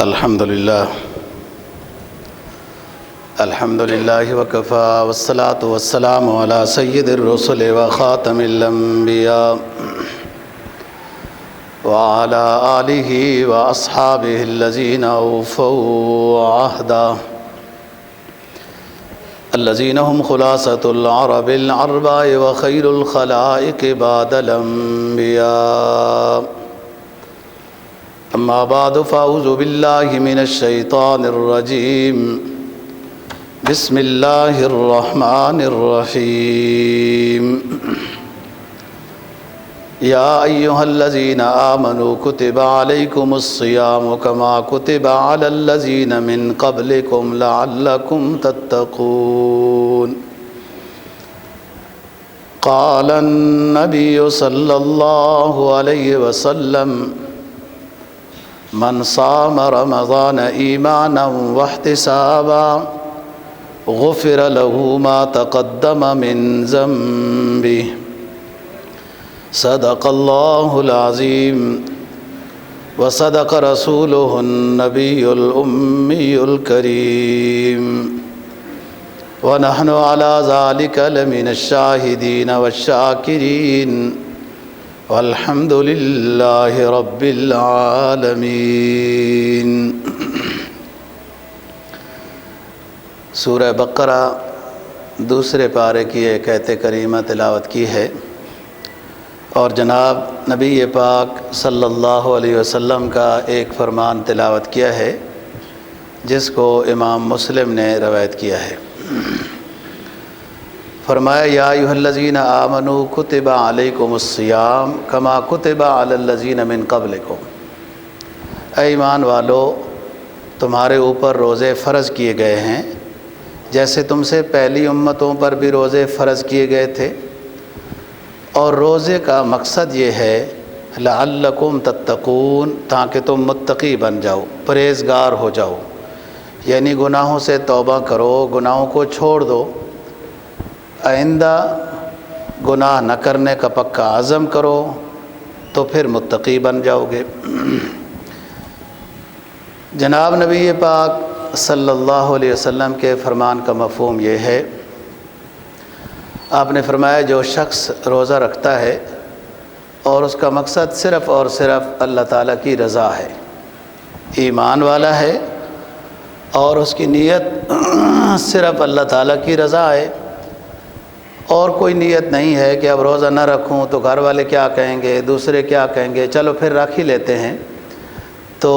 الحمد لله وكفى والصلاة والسلام على سيد الرسل وخاتم الأنبياء وعلى آله وأصحابه الذين أوفوا عهدا الذين هم خلاصة العرب الأربع وخير الخلائق بعد الأنبياء. أما بعد فأعوذ بالله من الشيطان الرجيم. بسم الله الرحمن الرحيم. يا أيها الذين آمنوا كتب عليكم الصيام كما كتب على الذين من قبلكم لعلكم تتقون. قال النبي صلى الله عليه وسلم: من صام رمضان إيمانا واحتسابا غفر له ما تقدم من ذنبه. صدق الله العظيم وصدق رسوله النبي الأمي الكريم ونحن على ذلك لمن الشاهدين والشاكرين والحمد للہ رب العالمین. سورہ بقرہ دوسرے پارے کی ایک آیت کریمہ تلاوت کی ہے اور جناب نبی پاک صلی اللہ علیہ وسلم کا ایک فرمان تلاوت کیا ہے جس کو امام مسلم نے روایت کیا ہے. فرمایا: یا ایھا الذین آمنوا کتب علیکم الصیام کما کتب علی الذین من قبلکم. اے ایمان والو، تمہارے اوپر روزے فرض کیے گئے ہیں جیسے تم سے پہلی امتوں پر بھی روزے فرض کیے گئے تھے. اور روزے کا مقصد یہ ہے لعلکم تتقون، تاکہ تم متقی بن جاؤ، پرہیزگار ہو جاؤ. یعنی گناہوں سے توبہ کرو، گناہوں کو چھوڑ دو، آئندہ گناہ نہ کرنے کا پکا عزم کرو تو پھر متقی بن جاؤ گے. جناب نبی پاک صلی اللہ علیہ وسلم کے فرمان کا مفہوم یہ ہے، آپ نے فرمایا جو شخص روزہ رکھتا ہے اور اس کا مقصد صرف اور صرف اللہ تعالیٰ کی رضا ہے، ایمان والا ہے اور اس کی نیت صرف اللہ تعالیٰ کی رضا ہے اور کوئی نیت نہیں ہے کہ اب روزہ نہ رکھوں تو گھر والے کیا کہیں گے، دوسرے کیا کہیں گے، چلو پھر رکھ ہی لیتے ہیں، تو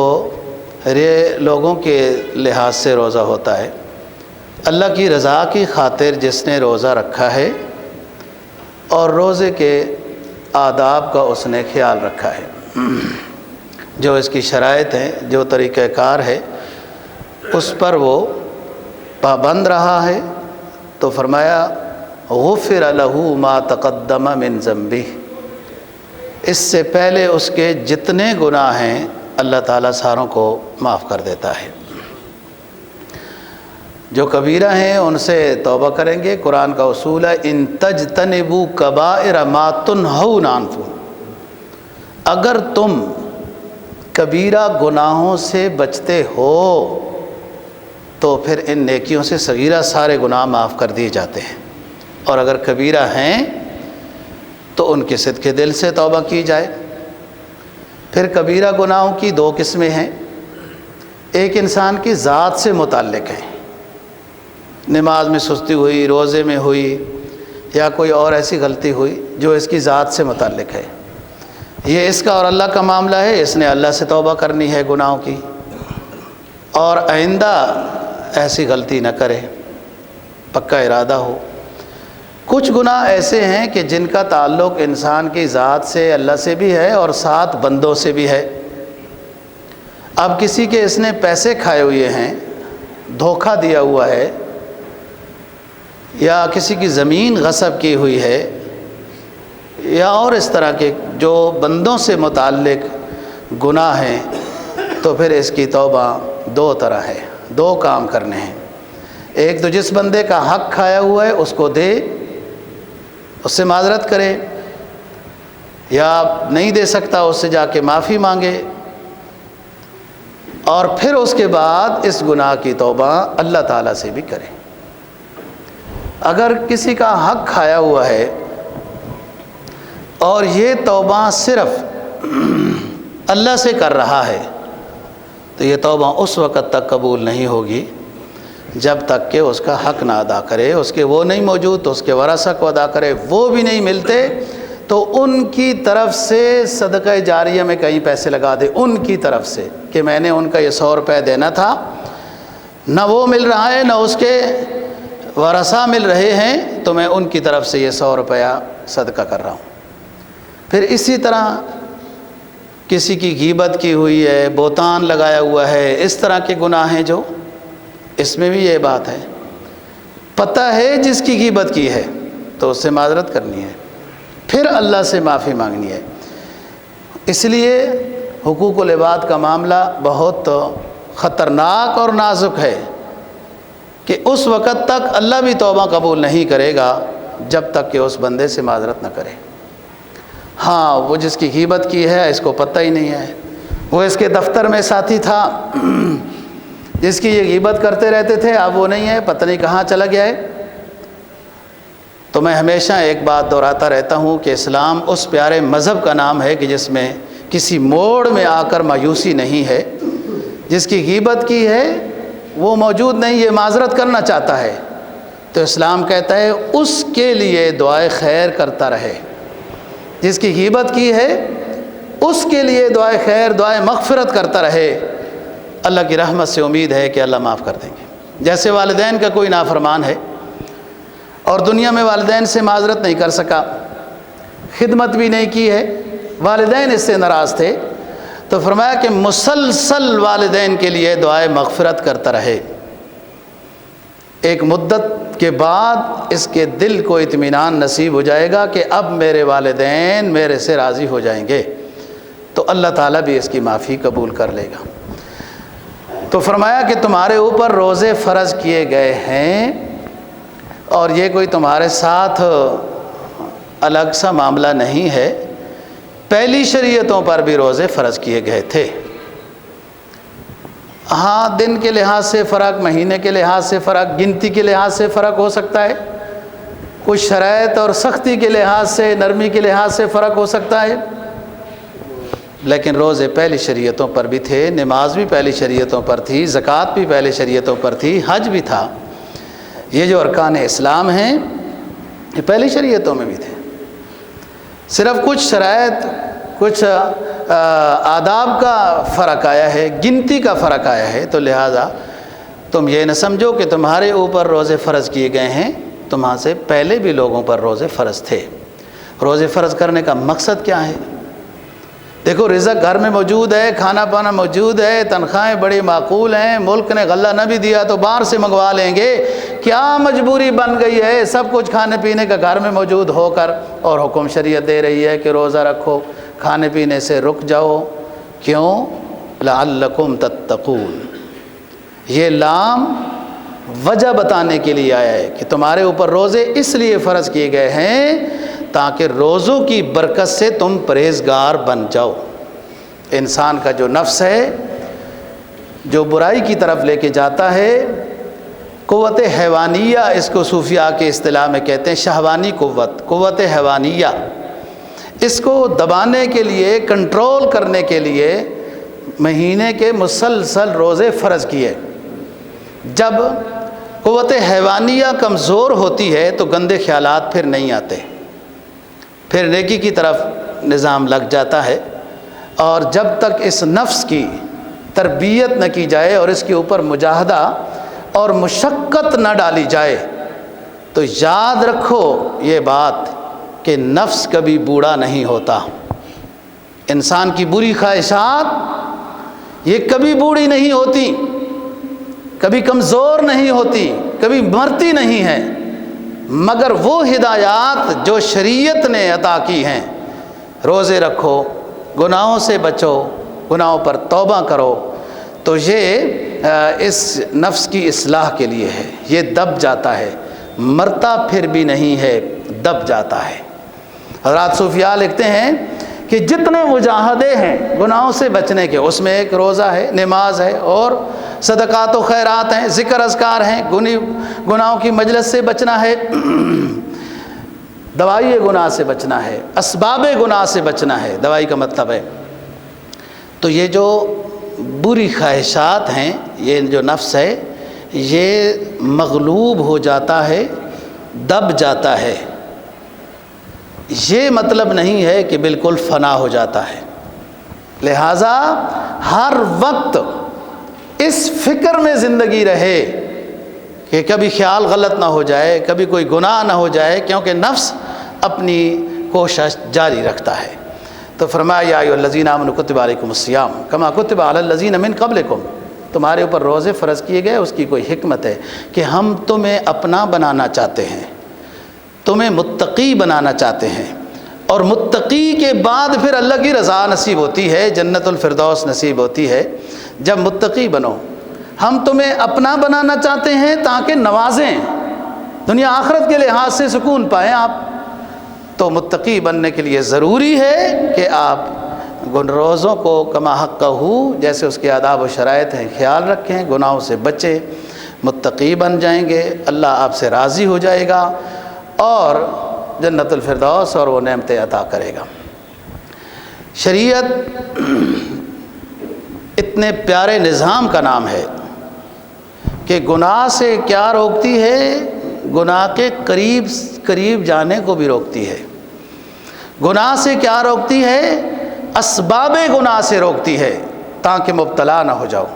یہ لوگوں کے لحاظ سے روزہ ہوتا ہے. اللہ کی رضا کی خاطر جس نے روزہ رکھا ہے اور روزے کے آداب کا اس نے خیال رکھا ہے، جو اس کی شرائط ہیں، جو طریقہ کار ہے، اس پر وہ پابند رہا ہے، تو فرمایا غفر لہ ما تقدم من ذنبہ. اس سے پہلے اس کے جتنے گناہ ہیں اللہ تعالیٰ ساروں کو معاف کر دیتا ہے. جو کبیرہ ہیں ان سے توبہ کریں گے. قرآن کا اصول ہے ان تجتنبوا کبائر ما تنہون عنہ. اگر تم کبیرہ گناہوں سے بچتے ہو تو پھر ان نیکیوں سے صغیرہ سارے گناہ معاف کر دیے جاتے ہیں. اور اگر کبیرہ ہیں تو ان کے صدقے دل سے توبہ کی جائے. پھر کبیرہ گناہوں کی دو قسمیں ہیں. ایک انسان کی ذات سے متعلق ہے، نماز میں سستی ہوئی، روزے میں ہوئی، یا کوئی اور ایسی غلطی ہوئی جو اس کی ذات سے متعلق ہے. یہ اس کا اور اللہ کا معاملہ ہے، اس نے اللہ سے توبہ کرنی ہے گناہوں کی اور آئندہ ایسی غلطی نہ کرے، پکا ارادہ ہو. کچھ گناہ ایسے ہیں کہ جن کا تعلق انسان کی ذات سے، اللہ سے بھی ہے اور ساتھ بندوں سے بھی ہے. اب کسی کے اس نے پیسے کھائے ہوئے ہیں، دھوکہ دیا ہوا ہے، یا کسی کی زمین غصب کی ہوئی ہے، یا اور اس طرح کے جو بندوں سے متعلق گناہ ہیں، تو پھر اس کی توبہ دو طرح ہے، دو کام کرنے ہیں. ایک تو جس بندے کا حق کھایا ہوا ہے اس کو دے، اس سے معذرت کرے، یا نہیں دے سکتا اس سے جا کے معافی مانگے. اور پھر اس کے بعد اس گناہ کی توبہ اللہ تعالیٰ سے بھی کرے۔ اگر کسی کا حق کھایا ہوا ہے اور یہ توبہ صرف اللہ سے کر رہا ہے تو یہ توبہ اس وقت تک قبول نہیں ہوگی جب تک کہ اس کا حق نہ ادا کرے۔ اس کے وہ نہیں موجود تو اس کے ورثہ کو ادا کرے، وہ بھی نہیں ملتے تو ان کی طرف سے صدقہ جاریہ میں کہیں پیسے لگا دے، ان کی طرف سے کہ میں نے ان کا یہ 100 روپے دینا تھا، نہ وہ مل رہا ہے نہ اس کے ورثہ مل رہے ہیں، تو میں ان کی طرف سے یہ 100 روپیہ صدقہ کر رہا ہوں۔ پھر اسی طرح کسی کی غیبت کی ہوئی ہے، بہتان لگایا ہوا ہے، اس طرح کے گناہ ہیں جو، اس میں بھی یہ بات ہے، پتہ ہے جس کی غیبت کی ہے تو اس سے معذرت کرنی ہے، پھر اللہ سے معافی مانگنی ہے۔ اس لیے حقوق العباد کا معاملہ بہت خطرناک اور نازک ہے کہ اس وقت تک اللہ بھی توبہ قبول نہیں کرے گا جب تک کہ اس بندے سے معذرت نہ کرے۔ ہاں، وہ جس کی غیبت کی ہے اس کو پتہ ہی نہیں ہے، وہ اس کے دفتر میں ساتھی تھا جس کی یہ غیبت کرتے رہتے تھے، اب وہ نہیں ہے، پتہ نہیں کہاں چلا گیا ہے۔ تو میں ہمیشہ ایک بات دہراتا رہتا ہوں کہ اسلام اس پیارے مذہب کا نام ہے کہ جس میں کسی موڑ میں آ کر مایوسی نہیں ہے۔ جس کی غیبت کی ہے وہ موجود نہیں، یہ معذرت کرنا چاہتا ہے تو اسلام کہتا ہے اس کے لیے دعائے خیر کرتا رہے۔ جس کی غیبت کی ہے اس کے لیے دعائے خیر، دعائے مغفرت کرتا رہے، اللہ کی رحمت سے امید ہے کہ اللہ معاف کر دیں گے۔ جیسے والدین کا کوئی نافرمان ہے اور دنیا میں والدین سے معذرت نہیں کر سکا، خدمت بھی نہیں کی ہے، والدین اس سے ناراض تھے، تو فرمایا کہ مسلسل والدین کے لیے دعائے مغفرت کرتا رہے۔ ایک مدت کے بعد اس کے دل کو اطمینان نصیب ہو جائے گا کہ اب میرے والدین میرے سے راضی ہو جائیں گے، تو اللہ تعالیٰ بھی اس کی معافی قبول کر لے گا۔ تو فرمایا کہ تمہارے اوپر روزے فرض کیے گئے ہیں، اور یہ کوئی تمہارے ساتھ الگ سا معاملہ نہیں ہے، پہلی شریعتوں پر بھی روزے فرض کیے گئے تھے۔ ہاں، دن کے لحاظ سے فرق، مہینے کے لحاظ سے فرق، گنتی کے لحاظ سے فرق ہو سکتا ہے، کچھ شرائط اور سختی کے لحاظ سے، نرمی کے لحاظ سے فرق ہو سکتا ہے، لیکن روزے پہلی شریعتوں پر بھی تھے، نماز بھی پہلی شریعتوں پر تھی، زکوٰۃ بھی پہلی شریعتوں پر تھی، حج بھی تھا۔ یہ جو ارکان اسلام ہیں یہ پہلی شریعتوں میں بھی تھے، صرف کچھ شرائط، کچھ آداب کا فرق آیا ہے، گنتی کا فرق آیا ہے، تو لہٰذا تم یہ نہ سمجھو کہ تمہارے اوپر روزے فرض کیے گئے ہیں، تمہاں سے پہلے بھی لوگوں پر روزے فرض تھے۔ روزے فرض کرنے کا مقصد کیا ہے؟ دیکھو، رزق گھر میں موجود ہے، کھانا پانا موجود ہے، تنخواہیں بڑی معقول ہیں، ملک نے غلہ نہ بھی دیا تو باہر سے منگوا لیں گے، کیا مجبوری بن گئی ہے؟ سب کچھ کھانے پینے کا گھر میں موجود ہو کر، اور حکم شریعت دے رہی ہے کہ روزہ رکھو، کھانے پینے سے رک جاؤ۔ کیوں؟ لعلکم تتقون، یہ لام وجہ بتانے کے لیے آیا ہے کہ تمہارے اوپر روزے اس لیے فرض کیے گئے ہیں تاکہ روزوں کی برکت سے تم پرہیزگار بن جاؤ۔ انسان کا جو نفس ہے جو برائی کی طرف لے کے جاتا ہے، قوت حیوانیہ اس کو صوفیاء کے اصطلاح میں کہتے ہیں، شہوانی قوت حیوانیہ، اس کو دبانے کے لیے، کنٹرول کرنے کے لیے مہینے کے مسلسل روزے فرض کیے۔ جب قوت حیوانیہ کمزور ہوتی ہے تو گندے خیالات پھر نہیں آتے، پھر نیکی کی طرف نظام لگ جاتا ہے، اور جب تک اس نفس کی تربیت نہ کی جائے اور اس کے اوپر مجاہدہ اور مشقت نہ ڈالی جائے تو یاد رکھو یہ بات کہ نفس کبھی بوڑھا نہیں ہوتا۔ انسان کی بری خواہشات یہ کبھی بوڑھی نہیں ہوتی، کبھی کمزور نہیں ہوتی، کبھی مرتی نہیں ہے، مگر وہ ہدایات جو شریعت نے عطا کی ہیں، روزے رکھو، گناہوں سے بچو، گناہوں پر توبہ کرو، تو یہ اس نفس کی اصلاح کے لیے ہے۔ یہ دب جاتا ہے، مرتا پھر بھی نہیں ہے، دب جاتا ہے۔ حضرات صوفیاء لکھتے ہیں کہ جتنے مجاہدے ہیں گناہوں سے بچنے کے، اس میں ایک روزہ ہے، نماز ہے، اور صدقات و خیرات ہیں، ذکر اذکار ہیں، گناہوں کی مجلس سے بچنا ہے، دوائی گناہ سے بچنا ہے، اسباب گناہ سے بچنا ہے، دوائی کا مطلب ہے۔ تو یہ جو بری خواہشات ہیں، یہ جو نفس ہے، یہ مغلوب ہو جاتا ہے، دب جاتا ہے۔ یہ مطلب نہیں ہے کہ بالکل فنا ہو جاتا ہے۔ لہٰذا ہر وقت اس فکر میں زندگی رہے کہ کبھی خیال غلط نہ ہو جائے، کبھی کوئی گناہ نہ ہو جائے، کیونکہ نفس اپنی کوشش جاری رکھتا ہے۔ تو فرمایا یا ایھا الذین آمنوا کتب علیکم الصیام کما کتب علی الذین من قبلکم، تمہارے اوپر روزے فرض کیے گئے، اس کی کوئی حکمت ہے کہ ہم تمہیں اپنا بنانا چاہتے ہیں، تمہیں متقی بنانا چاہتے ہیں، اور متقی کے بعد پھر اللہ کی رضا نصیب ہوتی ہے، جنت الفردوس نصیب ہوتی ہے جب متقی بنو۔ ہم تمہیں اپنا بنانا چاہتے ہیں تاکہ نوازیں، دنیا آخرت کے لحاظ سے سکون پائیں آپ۔ تو متقی بننے کے لیے ضروری ہے کہ آپ روزوں کو کما حقہ، جیسے اس کے آداب و شرائط ہیں، خیال رکھیں، گناہوں سے بچیں، متقی بن جائیں گے، اللہ آپ سے راضی ہو جائے گا اور جنت الفردوس اور وہ نعمتیں عطا کرے گا۔ شریعت اتنے پیارے نظام کا نام ہے کہ گناہ سے کیا روکتی ہے؟ گناہ کے قریب جانے کو بھی روکتی ہے۔ گناہ سے کیا روکتی ہے؟ اسباب گناہ سے روکتی ہے تاکہ مبتلا نہ ہو جاؤ۔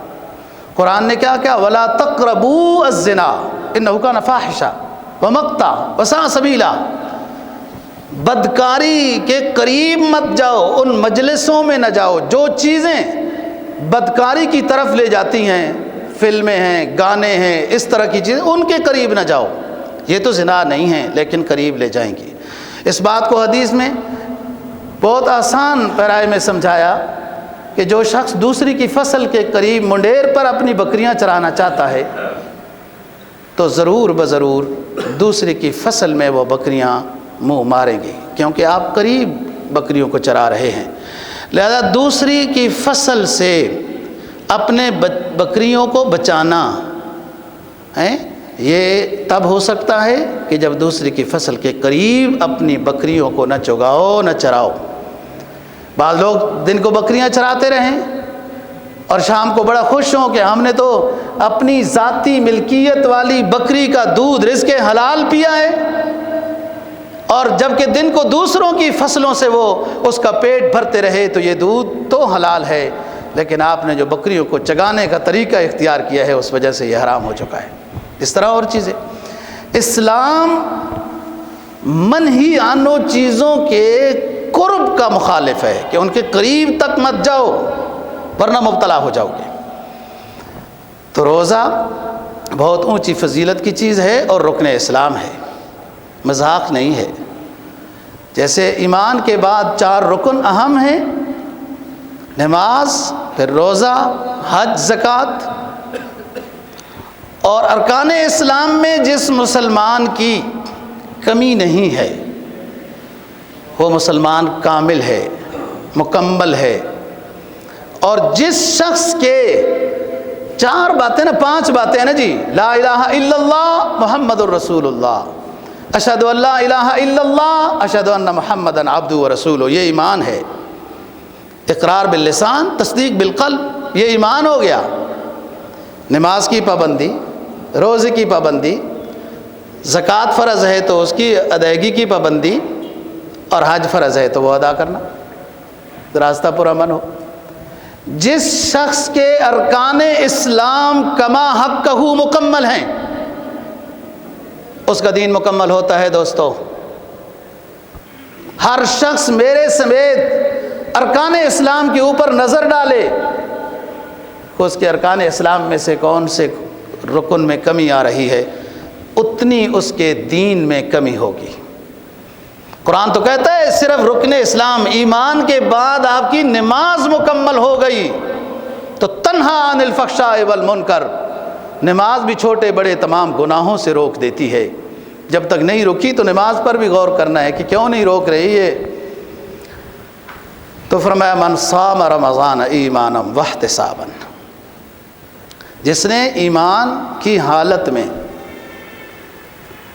قرآن نے کیا کیا؟ وَلَا تَقْرَبُوا الزِّنَا إِنَّهُ كَانَ فَاحِشًا وَمَقْتًا وَسَاءَ سَبِيلًا، بدکاری کے قریب مت جاؤ، ان مجلسوں میں نہ جاؤ جو چیزیں بدکاری کی طرف لے جاتی ہیں، فلمیں ہیں، گانے ہیں، اس طرح کی چیزیں، ان کے قریب نہ جاؤ۔ یہ تو زنا نہیں ہے لیکن قریب لے جائیں گی۔ اس بات کو حدیث میں بہت آسان پیرائے میں سمجھایا کہ جو شخص دوسری کی فصل کے قریب منڈیر پر اپنی بکریاں چرانا چاہتا ہے تو ضرور بضرور دوسری کی فصل میں وہ بکریاں منہ ماریں گی، کیونکہ آپ قریب بکریوں کو چرا رہے ہیں۔ لہذا دوسری کی فصل سے اپنے بکریوں کو بچانا ہے، یہ تب ہو سکتا ہے کہ جب دوسری کی فصل کے قریب اپنی بکریوں کو نہ چگاؤ نہ چراؤ۔ بعض لوگ دن کو بکریاں چراتے رہیں اور شام کو بڑا خوش ہوں کہ ہم نے تو اپنی ذاتی ملکیت والی بکری کا دودھ رزق حلال پیا ہے، اور جب کہ دن کو دوسروں کی فصلوں سے وہ اس کا پیٹ بھرتے رہے تو یہ دودھ تو حلال ہے، لیکن آپ نے جو بکریوں کو چگانے کا طریقہ اختیار کیا ہے اس وجہ سے یہ حرام ہو چکا ہے۔ اس طرح اور چیزیں، اسلام منہی عنہ چیزوں کے قرب کا مخالف ہے کہ ان کے قریب تک مت جاؤ ورنہ مبتلا ہو جاؤ گے۔ تو روزہ بہت اونچی فضیلت کی چیز ہے اور رکن اسلام ہے، مذاق نہیں ہے۔ جیسے ایمان کے بعد 4 رکن اہم ہیں، نماز، پھر روزہ، حج، زکوٰۃ، اور ارکان اسلام میں جس مسلمان کی کمی نہیں ہے وہ مسلمان کامل ہے، مکمل ہے۔ اور جس شخص کے 4 باتیں نا، 5 باتیں نا جی، لا الہ الا اللہ محمد الرسول اللہ، اشہد ان لا الہ الا اللہ، اشہد ان محمدً عبدہ ورسولہ، یہ ایمان ہے۔ اقرار باللسان، تصدیق بالقلب، یہ ایمان ہو گیا۔ نماز کی پابندی، روزے کی پابندی، زکوٰۃ فرض ہے تو اس کی ادائیگی کی پابندی، اور حج فرض ہے تو وہ ادا کرنا، راستہ پرامن ہو۔ جس شخص کے ارکان اسلام کما حقہ مکمل ہیں اس کا دین مکمل ہوتا ہے۔ دوستو، ہر شخص میرے سمیت ارکان اسلام کے اوپر نظر ڈالے کہ اس کے ارکان اسلام میں سے کون سے رکن میں کمی آ رہی ہے، اتنی اس کے دین میں کمی ہوگی۔ قرآن تو کہتا ہے صرف رکن اسلام، ایمان کے بعد آپ کی نماز مکمل ہو گئی تو تنہا عن الفحشاء والمنکر، نماز بھی چھوٹے بڑے تمام گناہوں سے روک دیتی ہے۔ جب تک نہیں روکی تو نماز پر بھی غور کرنا ہے کہ کیوں نہیں روک رہی ہے۔ تو فرمایا من صام رمضان ایمانا واحتسابا، جس نے ایمان کی حالت میں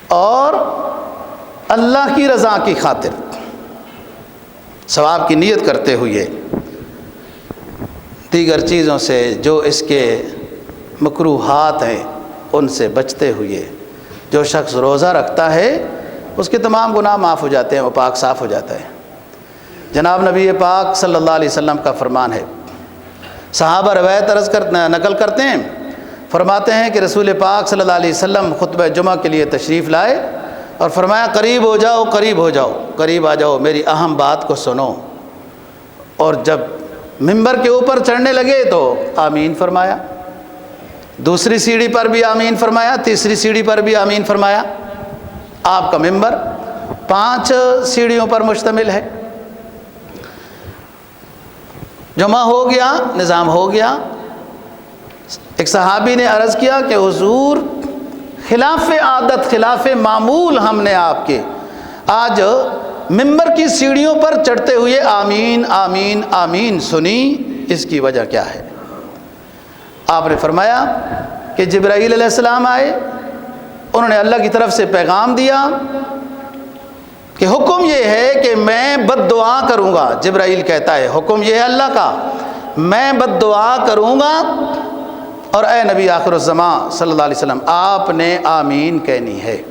اور اللہ کی رضا کی خاطر ثواب کی نیت کرتے ہوئے دیگر چیزوں سے جو اس کے مکروہات ہیں ان سے بچتے ہوئے جو شخص روزہ رکھتا ہے اس کے تمام گناہ معاف ہو جاتے ہیں، وہ پاک صاف ہو جاتا ہے۔ جناب نبی پاک صلی اللہ علیہ وسلم کا فرمان ہے، صحابہ روایت نقل کرتے ہیں، فرماتے ہیں کہ رسول پاک صلی اللہ علیہ وسلم خطبہ جمعہ کے لیے تشریف لائے اور فرمایا قریب ہو جاؤ، قریب ہو جاؤ، قریب آ جاؤ، میری اہم بات کو سنو۔ اور جب ممبر کے اوپر چڑھنے لگے تو آمین فرمایا، دوسری سیڑھی پر بھی آمین فرمایا، تیسری سیڑھی پر بھی آمین فرمایا۔ آپ کا ممبر 5 سیڑھیوں پر مشتمل ہے۔ جمعہ ہو گیا، نظام ہو گیا۔ ایک صحابی نے عرض کیا کہ حضور خلاف عادت، خلاف معمول ہم نے آپ کے آج ممبر کی سیڑھیوں پر چڑھتے ہوئے آمین آمین آمین سنی، اس کی وجہ کیا ہے؟ آپ نے فرمایا کہ جبرائیل علیہ السلام آئے، انہوں نے اللہ کی طرف سے پیغام دیا کہ حکم یہ ہے کہ میں بد دعا کروں گا۔ جبرائیل کہتا ہے حکم یہ ہے اللہ کا، میں بد دعا کروں گا، اور اے نبی آخر الزمان صلی اللہ علیہ وسلم آپ نے آمین کہنی ہے۔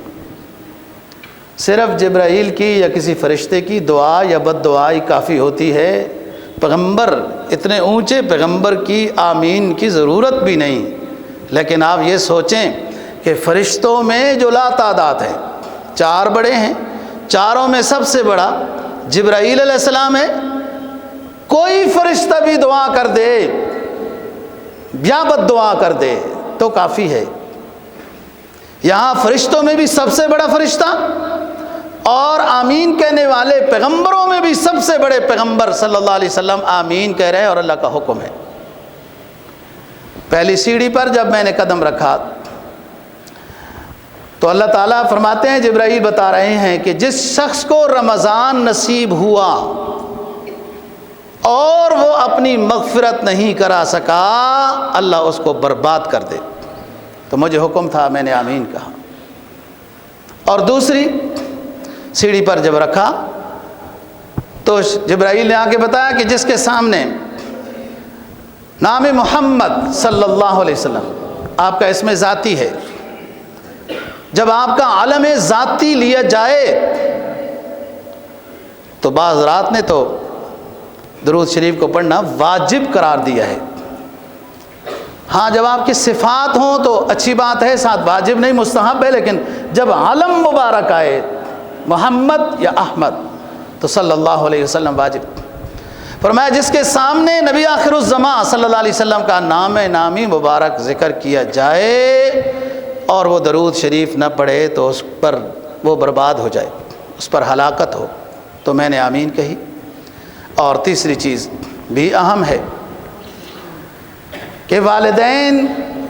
صرف جبرائیل کی یا کسی فرشتے کی دعا یا بد دعائی کافی ہوتی ہے، پیغمبر اتنے اونچے پیغمبر کی آمین کی ضرورت بھی نہیں۔ لیکن آپ یہ سوچیں کہ فرشتوں میں جو لا تعداد ہیں، 4 بڑے ہیں، چاروں میں سب سے بڑا جبرائیل علیہ السلام ہے، کوئی فرشتہ بھی دعا کر دے یا بد دعا کر دے تو کافی ہے۔ یہاں فرشتوں میں بھی سب سے بڑا فرشتہ اور آمین کہنے والے پیغمبروں میں بھی سب سے بڑے پیغمبر صلی اللہ علیہ وسلم آمین کہہ رہے ہیں، اور اللہ کا حکم ہے۔ پہلی سیڑھی پر جب میں نے قدم رکھا تو اللہ تعالیٰ فرماتے ہیں، جبرائیل بتا رہے ہیں کہ جس شخص کو رمضان نصیب ہوا اور وہ اپنی مغفرت نہیں کرا سکا، اللہ اس کو برباد کر دے۔ تو مجھے حکم تھا، میں نے آمین کہا۔ اور دوسری سیڑھی پر جب رکھا تو جبرائیل نے آ کے بتایا کہ جس کے سامنے نام محمد صلی اللہ علیہ وسلم آپ کا اسم ذاتی ہے، جب آپ کا علم ذاتی لیا جائے تو بعض رات نے تو درود شریف کو پڑھنا واجب قرار دیا ہے۔ ہاں جب آپ کی صفات ہوں تو اچھی بات ہے، ساتھ واجب نہیں مستحب ہے، لیکن جب علم مبارک آئے محمد یا احمد تو صلی اللہ علیہ وسلم واجب۔ فرمایا جس کے سامنے نبی آخر الزمان صلی اللہ علیہ وسلم کا نام نامی مبارک ذکر کیا جائے اور وہ درود شریف نہ پڑھے تو اس پر وہ برباد ہو جائے، اس پر ہلاکت ہو، تو میں نے آمین کہی۔ اور تیسری چیز بھی اہم ہے کہ والدین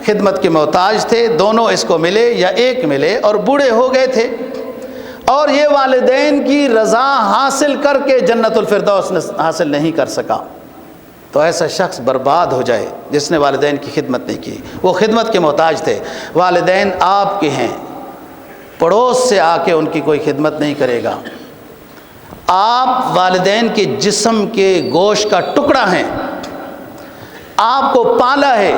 خدمت کے محتاج تھے، دونوں اس کو ملے یا ایک ملے اور بوڑھے ہو گئے تھے، اور یہ والدین کی رضا حاصل کر کے جنت الفردوس حاصل نہیں کر سکا، تو ایسا شخص برباد ہو جائے جس نے والدین کی خدمت نہیں کی۔ وہ خدمت کے محتاج تھے، والدین آپ کے ہیں، پڑوس سے آ کے ان کی کوئی خدمت نہیں کرے گا۔ آپ والدین کے جسم کے گوشت کا ٹکڑا ہیں، آپ کو پالا ہے،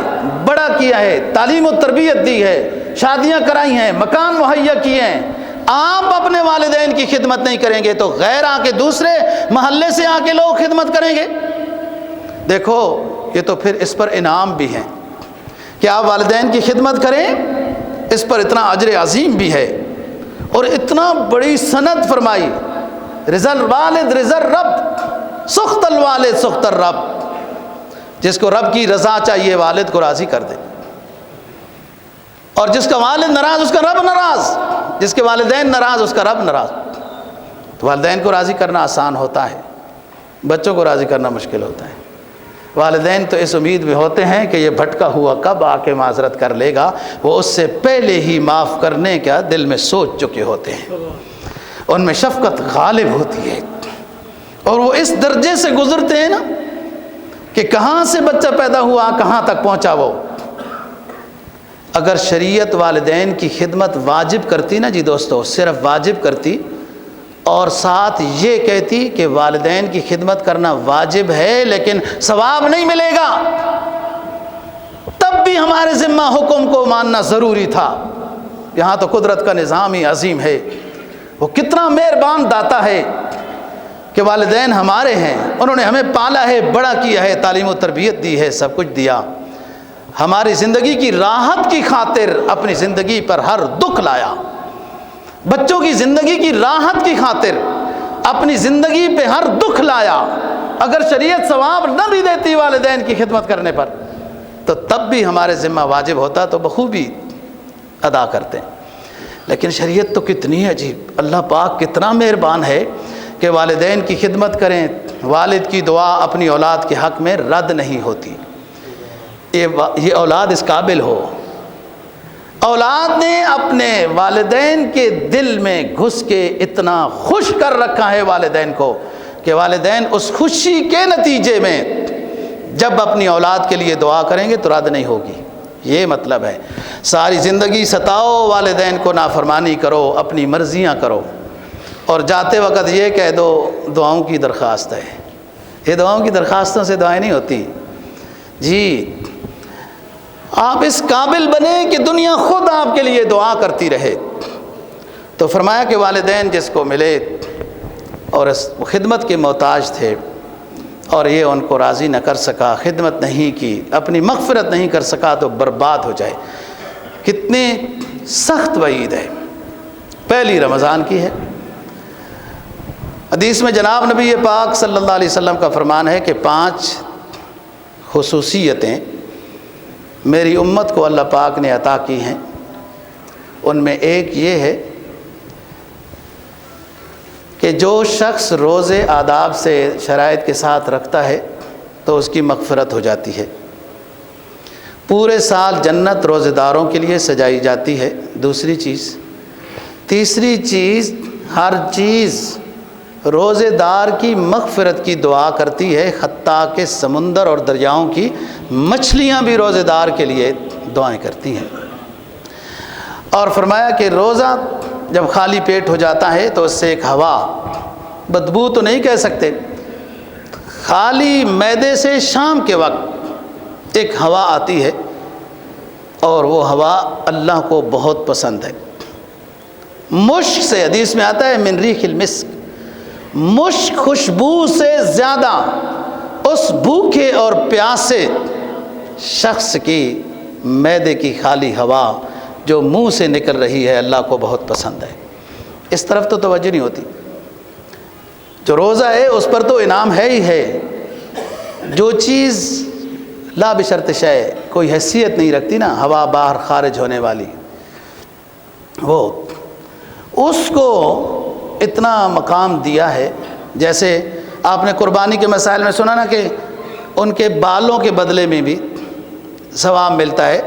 بڑا کیا ہے، تعلیم و تربیت دی ہے، شادیاں کرائی ہیں، مکان مہیا کیے ہیں، آپ اپنے والدین کی خدمت نہیں کریں گے تو غیر آ کے دوسرے محلے سے آ کے لوگ خدمت کریں گے۔ دیکھو یہ تو پھر اس پر انعام بھی ہیں کہ آپ والدین کی خدمت کریں، اس پر اتنا اجر عظیم بھی ہے، اور اتنا بڑی سند فرمائی، رضا الوالد رضا الرب، سخط الوالد سخط الرب، جس کو رب کی رضا چاہیے والد کو راضی کر دے، اور جس کا والد ناراض اس کا رب ناراض، جس کے والدین ناراض اس کا رب ناراض۔ تو والدین کو راضی کرنا آسان ہوتا ہے، بچوں کو راضی کرنا مشکل ہوتا ہے۔ والدین تو اس امید میں ہوتے ہیں کہ یہ بھٹکا ہوا کب آ کے معذرت کر لے گا، وہ اس سے پہلے ہی معاف کرنے کا دل میں سوچ چکے ہوتے ہیں، ان میں شفقت غالب ہوتی ہے، اور وہ اس درجے سے گزرتے ہیں نا کہ کہاں سے بچہ پیدا ہوا کہاں تک پہنچا وہ۔ اگر شریعت والدین کی خدمت واجب کرتی نا جی دوستو، صرف واجب کرتی اور ساتھ یہ کہتی کہ والدین کی خدمت کرنا واجب ہے لیکن ثواب نہیں ملے گا، تب بھی ہمارے ذمہ حکم کو ماننا ضروری تھا۔ یہاں تو قدرت کا نظام ہی عظیم ہے، وہ کتنا مہربان داتا ہے کہ والدین ہمارے ہیں، انہوں نے ہمیں پالا ہے، بڑا کیا ہے، تعلیم و تربیت دی ہے، سب کچھ دیا، ہماری زندگی کی راحت کی خاطر اپنی زندگی پر ہر دکھ لایا، بچوں کی زندگی کی راحت کی خاطر اپنی زندگی پہ ہر دکھ لایا۔ اگر شریعت ثواب نہ بھی دیتی والدین کی خدمت کرنے پر تو تب بھی ہمارے ذمہ واجب ہوتا تو بخوبی ادا کرتے ہیں، لیکن شریعت تو کتنی عجیب، اللہ پاک کتنا مہربان ہے کہ والدین کی خدمت کریں۔ والد کی دعا اپنی اولاد کے حق میں رد نہیں ہوتی، یہ اولاد اس قابل ہو، اولاد نے اپنے والدین کے دل میں گھس کے اتنا خوش کر رکھا ہے والدین کو کہ والدین اس خوشی کے نتیجے میں جب اپنی اولاد کے لیے دعا کریں گے تو رد نہیں ہوگی۔ یہ مطلب ہے ساری زندگی ستاؤ والدین کو، نافرمانی کرو، اپنی مرضیاں کرو، اور جاتے وقت یہ کہہ دو دعاؤں کی درخواست ہے۔ یہ دعاؤں کی درخواستوں سے دعائیں نہیں ہوتی جی، آپ اس قابل بنیں کہ دنیا خود آپ کے لیے دعا کرتی رہے۔ تو فرمایا کہ والدین جس کو ملے اور اس خدمت کے محتاج تھے اور یہ ان کو راضی نہ کر سکا، خدمت نہیں کی، اپنی مغفرت نہیں کر سکا تو برباد ہو جائے۔ کتنی سخت وعید ہے، پہلی رمضان کی ہے۔ حدیث میں جناب نبی پاک صلی اللہ علیہ وسلم کا فرمان ہے کہ 5 خصوصیتیں میری امت کو اللہ پاک نے عطا کی ہیں، ان میں ایک یہ ہے کہ جو شخص روزے آداب سے شرائط کے ساتھ رکھتا ہے تو اس کی مغفرت ہو جاتی ہے۔ پورے سال جنت روزے داروں کے لیے سجائی جاتی ہے، دوسری چیز۔ تیسری چیز، ہر چیز روزے دار کی مغفرت کی دعا کرتی ہے، حتیٰ کہ سمندر اور دریاؤں کی مچھلیاں بھی روزے دار کے لیے دعائیں کرتی ہیں۔ اور فرمایا کہ روزہ جب خالی پیٹ ہو جاتا ہے تو اس سے ایک ہوا، بدبو تو نہیں کہہ سکتے، خالی معدے سے شام کے وقت ایک ہوا آتی ہے اور وہ ہوا اللہ کو بہت پسند ہے۔ مشک سے، حدیث میں آتا ہے من ریح المسک، مشک خوشبو سے زیادہ اس بھوکے اور پیاسے شخص کی معدے کی خالی ہوا جو منہ سے نکل رہی ہے اللہ کو بہت پسند ہے۔ اس طرف تو توجہ نہیں ہوتی۔ جو روزہ ہے اس پر تو انعام ہے ہی ہے، جو چیز لا بشرط شے کوئی حیثیت نہیں رکھتی نا، ہوا باہر خارج ہونے والی، وہ اس کو اتنا مقام دیا ہے۔ جیسے آپ نے قربانی کے مسائل میں سنا نا کہ ان کے بالوں کے بدلے میں بھی ثواب ملتا ہے،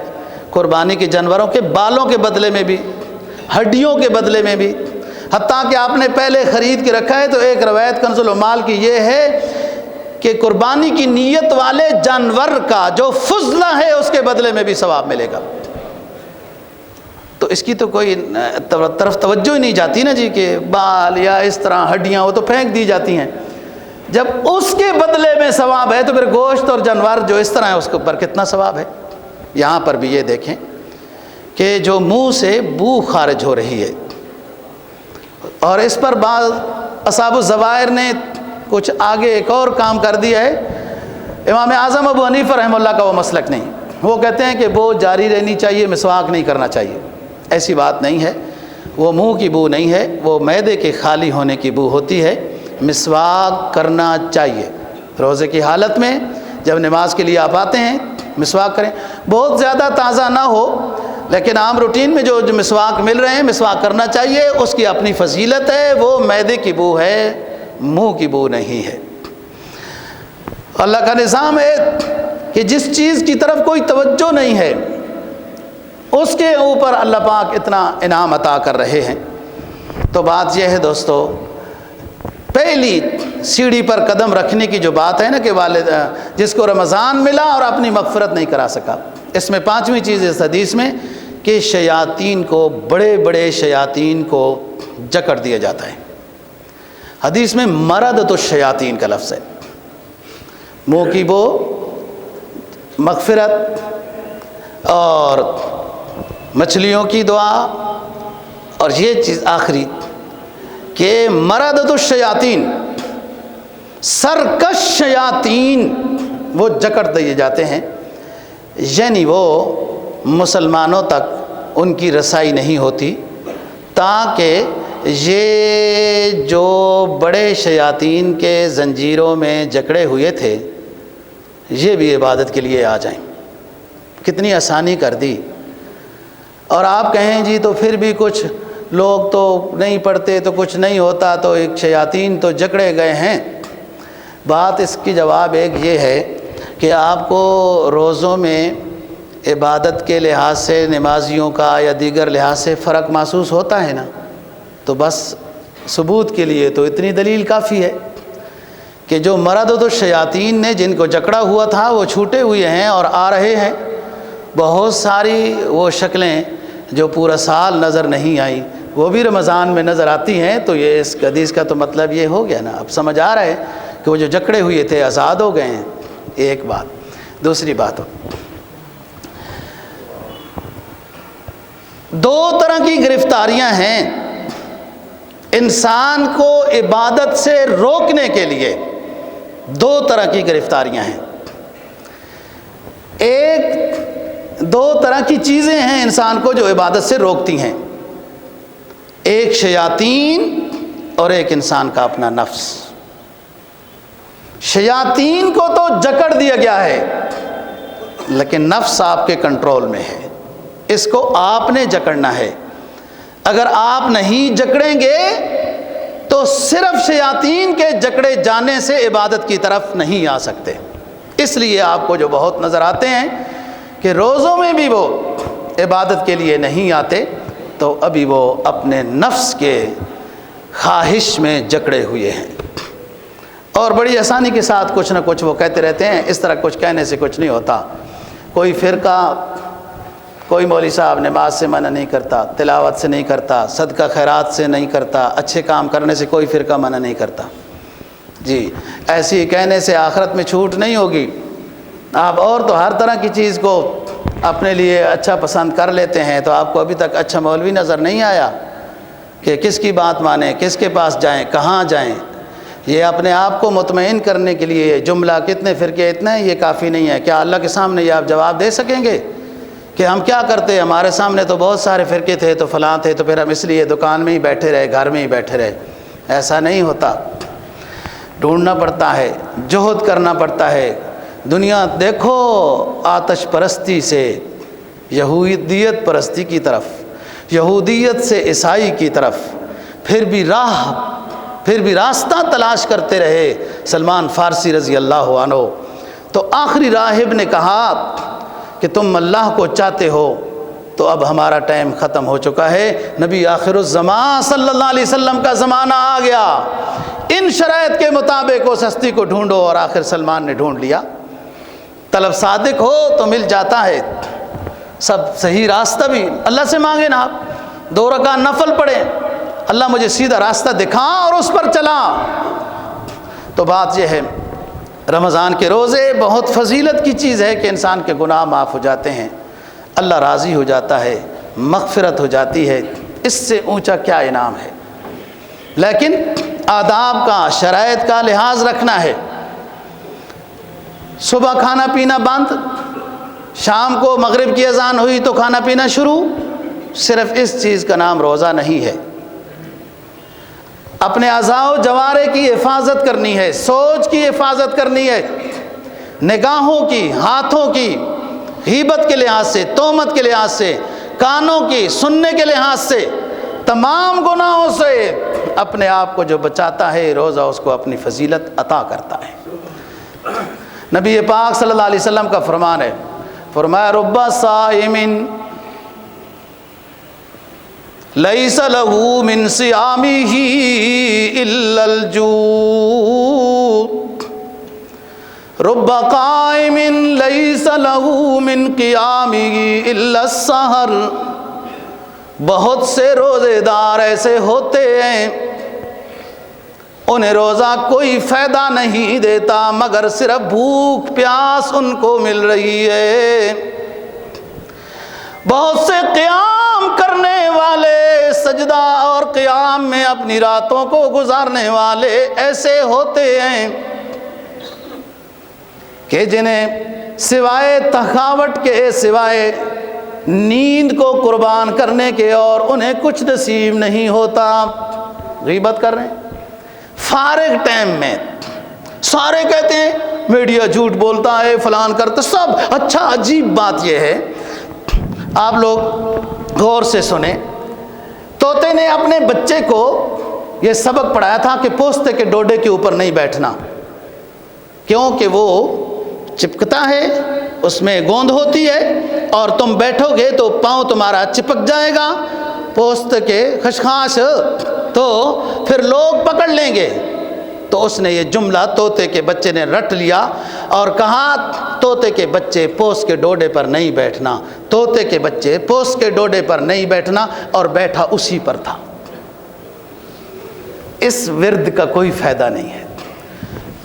قربانی کے جانوروں کے بالوں کے بدلے میں بھی، ہڈیوں کے بدلے میں بھی، حتیٰ کہ آپ نے پہلے خرید کے رکھا ہے تو ایک روایت کنز العمال کی یہ ہے کہ قربانی کی نیت والے جانور کا جو فضلہ ہے اس کے بدلے میں بھی ثواب ملے گا۔ تو اس کی تو کوئی طرف توجہ ہی نہیں جاتی نا جی، کہ بال یا اس طرح ہڈیاں وہ تو پھینک دی جاتی ہیں۔ جب اس کے بدلے میں ثواب ہے تو پھر گوشت اور جانور جو اس طرح ہے اس کے اوپر کتنا ثواب ہے۔ یہاں پر بھی یہ دیکھیں کہ جو منہ سے بو خارج ہو رہی ہے، اور اس پر بعض اصحاب الظواہر نے کچھ آگے ایک اور کام کر دیا ہے۔ امام اعظم ابو حنیفہ رحمہ اللہ کا وہ مسلک نہیں، وہ کہتے ہیں کہ بو جاری رہنی چاہیے، مسواک نہیں کرنا چاہیے۔ ایسی بات نہیں ہے، وہ منہ کی بو نہیں ہے، وہ معدے کے خالی ہونے کی بو ہوتی ہے۔ مسواک کرنا چاہیے روزے کی حالت میں، جب نماز کے لیے آپ آتے ہیں مسواک کریں، بہت زیادہ تازہ نہ ہو لیکن عام روٹین میں جو مسواک مل رہے ہیں مسواک کرنا چاہیے، اس کی اپنی فضیلت ہے، وہ معدے کی بو ہے، منہ کی بو نہیں ہے۔ اللہ کا نظام ہے کہ جس چیز کی طرف کوئی توجہ نہیں ہے اس کے اوپر اللہ پاک اتنا انعام عطا کر رہے ہیں۔ تو بات یہ ہے دوستو، پہلی سیڑھی پر قدم رکھنے کی جو بات ہے نا کہ والد جس کو رمضان ملا اور اپنی مغفرت نہیں کرا سکا، اس میں پانچویں چیز اس حدیث میں کہ شیاطین کو، بڑے بڑے شیاطین کو جکڑ دیا جاتا ہے۔ حدیث میں مردۃ الشیاطین کا لفظ ہے، منہ کی بو، مغفرت اور مچھلیوں کی دعا، اور یہ چیز آخری کہ مردۃ الشیاطین، سرکش شیاطین وہ جکڑ دیے جاتے ہیں، یعنی وہ مسلمانوں تک ان کی رسائی نہیں ہوتی، تاکہ یہ جو بڑے شیاطین کے زنجیروں میں جکڑے ہوئے تھے یہ بھی عبادت کے لیے آ جائیں۔ کتنی آسانی کر دی۔ اور آپ کہیں جی تو پھر بھی کچھ لوگ تو نہیں پڑھتے تو کچھ نہیں ہوتا، تو ایک شیاطین تو جکڑے گئے ہیں۔ بات اس کی جواب ایک یہ ہے کہ آپ کو روزوں میں عبادت کے لحاظ سے نمازیوں کا یا دیگر لحاظ سے فرق محسوس ہوتا ہے نا، تو بس ثبوت کے لیے تو اتنی دلیل کافی ہے کہ جو مردۃ الشیاطین نے جن کو جکڑا ہوا تھا وہ چھوٹے ہوئے ہیں اور آ رہے ہیں۔ بہت ساری وہ شکلیں جو پورا سال نظر نہیں آئیں وہ بھی رمضان میں نظر آتی ہیں، تو یہ اس حدیث کا تو مطلب یہ ہو گیا نا، اب سمجھ آ رہا ہے کہ وہ جو جکڑے ہوئے تھے آزاد ہو گئے ہیں۔ ایک بات۔ دوسری بات، دو طرح کی گرفتاریاں ہیں انسان کو عبادت سے روکنے کے لیے، دو طرح کی گرفتاریاں ہیں۔ دو طرح کی چیزیں ہیں انسان کو جو عبادت سے روکتی ہیں، ایک شیاطین اور ایک انسان کا اپنا نفس۔ شیاطین کو تو جکڑ دیا گیا ہے، لیکن نفس آپ کے کنٹرول میں ہے، اس کو آپ نے جکڑنا ہے۔ اگر آپ نہیں جکڑیں گے تو صرف شیاطین کے جکڑے جانے سے عبادت کی طرف نہیں آ سکتے۔ اس لیے آپ کو جو بہت نظر آتے ہیں کہ روزوں میں بھی وہ عبادت کے لیے نہیں آتے، تو ابھی وہ اپنے نفس کے خواہش میں جکڑے ہوئے ہیں، اور بڑی آسانی کے ساتھ کچھ نہ کچھ وہ کہتے رہتے ہیں۔ اس طرح کچھ کہنے سے کچھ نہیں ہوتا۔ کوئی فرقہ، کوئی مولوی صاحب نماز سے منع نہیں کرتا، تلاوت سے نہیں کرتا، صدقہ خیرات سے نہیں کرتا، اچھے کام کرنے سے کوئی فرقہ منع نہیں کرتا۔ جی ایسی کہنے سے آخرت میں چھوٹ نہیں ہوگی۔ آپ اور تو ہر طرح کی چیز کو اپنے لیے اچھا پسند کر لیتے ہیں، تو آپ کو ابھی تک اچھا مولوی نظر نہیں آیا کہ کس کی بات مانیں، کس کے پاس جائیں، کہاں جائیں۔ یہ اپنے آپ کو مطمئن کرنے کے لیے جملہ کتنے فرقے اتنے یہ کافی نہیں ہے۔ کیا اللہ کے سامنے یہ آپ جواب دے سکیں گے کہ ہم کیا کرتے، ہمارے سامنے تو بہت سارے فرقے تھے، تو فلاں تھے، تو پھر ہم اس لیے دکان میں ہی بیٹھے رہے، گھر میں ہی بیٹھے رہے؟ ایسا نہیں ہوتا، ڈھونڈنا پڑتا ہے، جہد کرنا پڑتا ہے۔ دنیا دیکھو آتش پرستی سے یہودیت پرستی کی طرف، یہودیت سے عیسائی کی طرف، پھر بھی راستہ تلاش کرتے رہے سلمان فارسی رضی اللہ عنہ۔ تو آخری راہب نے کہا کہ تم اللہ کو چاہتے ہو تو اب ہمارا ٹائم ختم ہو چکا ہے، نبی آخر الزمان صلی اللہ علیہ وسلم کا زمانہ آ گیا، ان شرائط کے مطابق اس ہستی کو ڈھونڈو۔ اور آخر سلمان نے ڈھونڈ لیا۔ طلب صادق ہو تو مل جاتا ہے، سب صحیح راستہ بھی اللہ سے مانگے نا، آپ 2 رکعت نفل پڑھیں، اللہ مجھے سیدھا راستہ دکھا اور اس پر چلا۔ تو بات یہ ہے، رمضان کے روزے بہت فضیلت کی چیز ہے کہ انسان کے گناہ معاف ہو جاتے ہیں، اللہ راضی ہو جاتا ہے، مغفرت ہو جاتی ہے، اس سے اونچا کیا انعام ہے۔ لیکن آداب کا، شرائط کا لحاظ رکھنا ہے۔ صبح کھانا پینا بند، شام کو مغرب کی اذان ہوئی تو کھانا پینا شروع، صرف اس چیز کا نام روزہ نہیں ہے۔ اپنے اعضاء و جوارح کی حفاظت کرنی ہے، سوچ کی حفاظت کرنی ہے، نگاہوں کی، ہاتھوں کی، غیبت کے لحاظ سے، تہمت کے لحاظ سے، کانوں کی، سننے کے لحاظ سے، تمام گناہوں سے اپنے آپ کو جو بچاتا ہے، روزہ اس کو اپنی فضیلت عطا کرتا ہے۔ نبی پاک صلی اللہ علیہ وسلم کا فرمان ہے، فرمایا رب صائم لیس لہ من صیامہ الا الجوع رب قائم لیس لہ من قیامہ الا السحر، بہت سے روزے دار ایسے ہوتے ہیں انہیں روزہ کوئی فائدہ نہیں دیتا مگر صرف بھوک پیاس ان کو مل رہی ہے۔ بہت سے قیام کرنے والے، سجدہ اور قیام میں اپنی راتوں کو گزارنے والے ایسے ہوتے ہیں کہ جنہیں سوائے تھکاوٹ کے، سوائے نیند کو قربان کرنے کے اور انہیں کچھ نصیب نہیں ہوتا۔ غیبت کر رہے ہیں فارغ ٹائم میں، سارے کہتے ہیں میڈیا جھوٹ بولتا ہے، فلان کرتا سب۔ اچھا عجیب بات یہ ہے، آپ لوگ غور سے سنیں، طوطے نے اپنے بچے کو یہ سبق پڑھایا تھا کہ پوستے کے ڈوڈے کے اوپر نہیں بیٹھنا، کیونکہ وہ چپکتا ہے، اس میں گوند ہوتی ہے اور تم بیٹھو گے تو پاؤں تمہارا چپک جائے گا پوست کے خشخاش، تو پھر لوگ پکڑ لیں گے۔ تو اس نے یہ جملہ طوطے کے بچے نے رٹ لیا اور کہا طوطے کے بچے پوست کے ڈوڈے پر نہیں بیٹھنا، طوطے کے بچے پوست کے ڈوڈے پر نہیں بیٹھنا، اور بیٹھا اسی پر تھا۔ اس ورد کا کوئی فائدہ نہیں ہے۔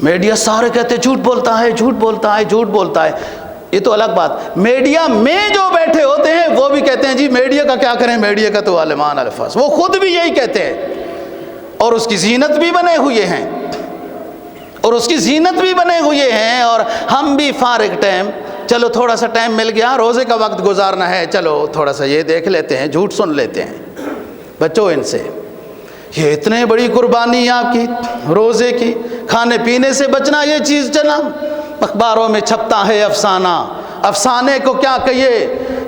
میڈیا سارے کہتے جھوٹ بولتا ہے، جھوٹ بولتا ہے، جھوٹ بولتا ہے، یہ تو الگ بات۔ میڈیا میں جو بیٹھے ہوتے ہیں وہ بھی کہتے ہیں جی میڈیا کا کیا کریں، میڈیا کا تو عالمان الفاظ، وہ خود بھی یہی کہتے ہیں اور اس کی زینت بھی بنے ہوئے ہیں، اور اس کی زینت بھی بنے ہوئے ہیں۔ اور ہم بھی فارغ ٹائم، چلو تھوڑا سا ٹائم مل گیا، روزے کا وقت گزارنا ہے، چلو تھوڑا سا یہ دیکھ لیتے ہیں، جھوٹ سن لیتے ہیں۔ بچو ان سے، یہ اتنے بڑی قربانی آپ کی روزے کی، کھانے پینے سے بچنا، یہ چیز چلا اخباروں میں چھپتا ہے افسانہ، افسانے کو کیا کہیے،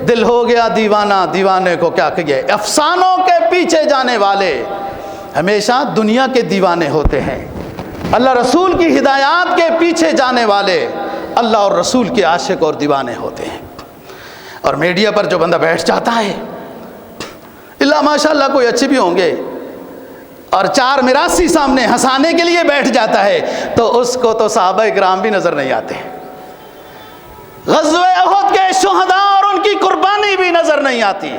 دل ہو گیا دیوانہ، دیوانے کو کیا کہیے۔ افسانوں کے پیچھے جانے والے ہمیشہ دنیا کے دیوانے ہوتے ہیں، اللہ رسول کی ہدایات کے پیچھے جانے والے اللہ اور رسول کے عاشق اور دیوانے ہوتے ہیں۔ اور میڈیا پر جو بندہ بیٹھ جاتا ہے، اللہ ماشاء اللہ کوئی اچھے بھی ہوں گے، اور چار میراثی سامنے ہنسانے کے لیے بیٹھ جاتا ہے، تو اس کو تو صحابہ اکرام بھی نظر نہیں آتے، غزوہ احد کے شہداء اور ان کی قربانی بھی نظر نہیں آتی۔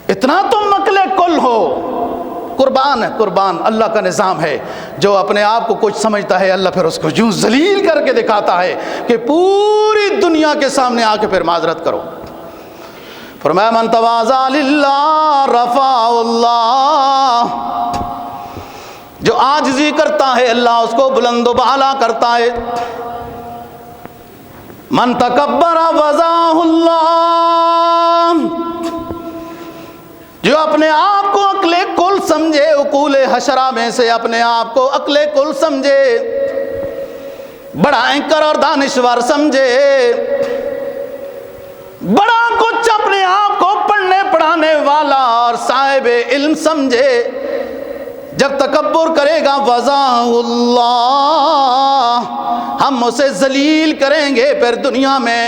اتنا تم مکل کل ہو، قربان ہے، قربان اللہ کا نظام ہے۔ جو اپنے آپ کو کچھ سمجھتا ہے اللہ پھر اس کو یوں ذلیل کر کے دکھاتا ہے کہ پوری دنیا کے سامنے آ کے پھر معذرت کرو۔ فرمایا من تواضع للہ رفعہ اللہ، جو عاجزی کرتا ہے اللہ اس کو بلند و بالا کرتا ہے۔ من تکبر وضعہ اللہ، جو اپنے آپ کو عقل کل سمجھے، عقول حشرہ میں سے اپنے آپ کو عقل کل سمجھے، بڑا اینکر اور دانشور سمجھے، بڑا کچھ اپنے آپ کو پڑھنے پڑھانے والا اور صاحب علم سمجھے، جب تکبر کرے گا وضعہ اللہ، ہم اسے ذلیل کریں گے، پھر دنیا میں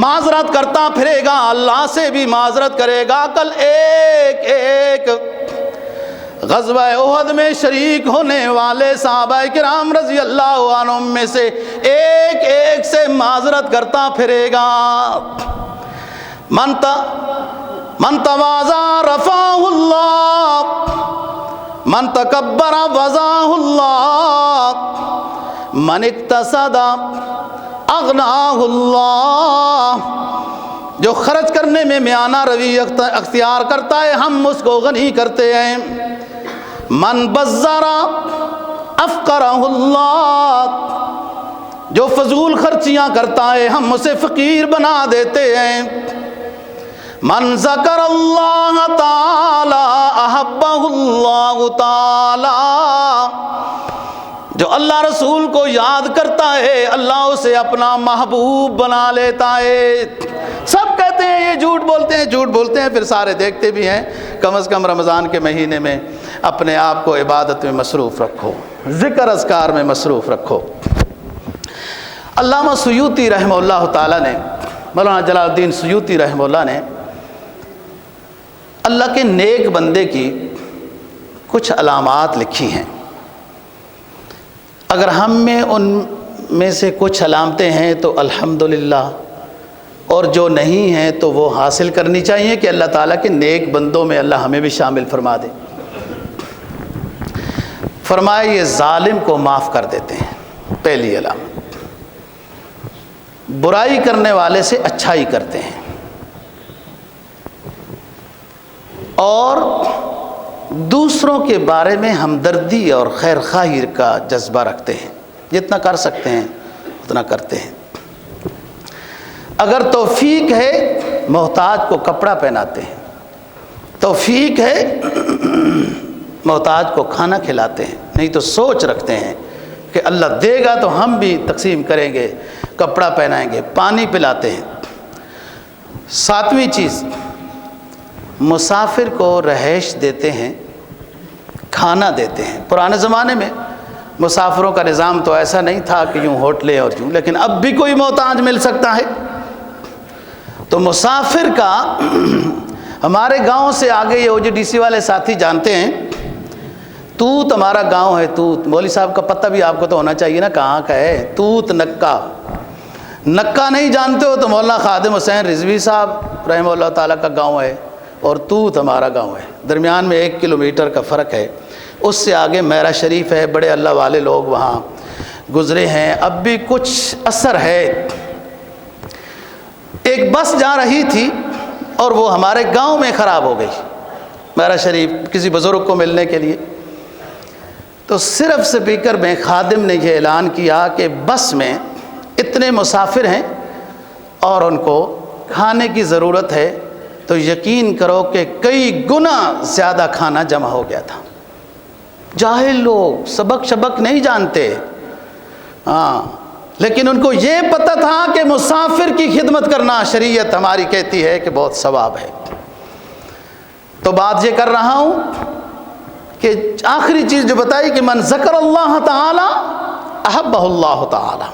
معذرت کرتا پھرے گا، اللہ سے بھی معذرت کرے گا۔ کل ایک ایک غزوہ احد میں شریک ہونے والے صحابہ کرام رضی اللہ عنہم میں سے ایک ایک سے معذرت کرتا پھرے گا۔ من تواضع رفعہ اللہ، من تکبر وضعہ اللہ، من اقتصد اغناہ اللہ، جو خرچ کرنے میں میانہ روی اختیار کرتا ہے ہم اس کو غنی کرتے ہیں۔ من بذر افقرہ اللہ، جو فضول خرچیاں کرتا ہے ہم اسے فقیر بنا دیتے ہیں۔ من ذکر اللہ تعالی احبہ اللہ تعالی، جو اللہ رسول کو یاد کرتا ہے اللہ اسے اپنا محبوب بنا لیتا ہے۔ سب کہتے ہیں یہ جھوٹ بولتے ہیں، جھوٹ بولتے ہیں، پھر سارے دیکھتے بھی ہیں۔ کم از کم رمضان کے مہینے میں اپنے آپ کو عبادت میں مصروف رکھو، ذکر اذکار میں مصروف رکھو۔ علامہ سیوطی رحمہ اللہ تعالیٰ نے، مولانا جلال الدین سیوطی رحمہ اللہ نے اللہ کے نیک بندے کی کچھ علامات لکھی ہیں. اگر ہم میں ان میں سے کچھ علامتیں ہیں تو الحمدللہ، اور جو نہیں ہیں تو وہ حاصل کرنی چاہیے کہ اللہ تعالیٰ کے نیک بندوں میں اللہ ہمیں بھی شامل فرما دے. فرمایا یہ ظالم کو معاف کر دیتے ہیں. پہلی علامت، برائی کرنے والے سے اچھائی کرتے ہیں اور دوسروں کے بارے میں ہمدردی اور خیر خواہی کا جذبہ رکھتے ہیں. جتنا کر سکتے ہیں اتنا کرتے ہیں. اگر توفیق ہے محتاج کو کپڑا پہناتے ہیں، توفیق ہے محتاج کو کھانا کھلاتے ہیں. نہیں تو سوچ رکھتے ہیں کہ اللہ دے گا تو ہم بھی تقسیم کریں گے، کپڑا پہنائیں گے، پانی پلاتے ہیں. ساتویں چیز، مسافر کو رہائش دیتے ہیں، کھانا دیتے ہیں. پرانے زمانے میں مسافروں کا نظام تو ایسا نہیں تھا کہ یوں ہوٹلیں اور یوں، لیکن اب بھی کوئی محتاج مل سکتا ہے. تو مسافر کا ہمارے گاؤں سے آگے یہ OGDC والے ساتھی جانتے ہیں، توت ہمارا گاؤں ہے. توت مولوی صاحب کا پتہ بھی آپ کو تو ہونا چاہیے نا کہاں کا ہے. توت نکا، نکا نہیں جانتے ہو تو مولانا خادم حسین رضوی صاحب رحمہ اللہ تعالیٰ کا گاؤں ہے اور توت ہمارا گاؤں ہے. درمیان میں 1 کلومیٹر کا فرق ہے. اس سے آگے میرا شریف ہے. بڑے اللہ والے لوگ وہاں گزرے ہیں، اب بھی کچھ اثر ہے. ایک بس جا رہی تھی اور وہ ہمارے گاؤں میں خراب ہو گئی، میرا شریف کسی بزرگ کو ملنے کے لیے. تو صرف سپیکر میں خادم نے یہ اعلان کیا کہ بس میں اتنے مسافر ہیں اور ان کو کھانے کی ضرورت ہے. تو یقین کرو کہ کئی گنا زیادہ کھانا جمع ہو گیا تھا. جاہل لوگ سبق نہیں جانتے، لیکن ان کو یہ پتہ تھا کہ مسافر کی خدمت کرنا شریعت ہماری کہتی ہے کہ بہت ثواب ہے. تو بات یہ کر رہا ہوں کہ آخری چیز جو بتائی کہ من ذکر اللہ تعالی احبہ اللہ تعالی،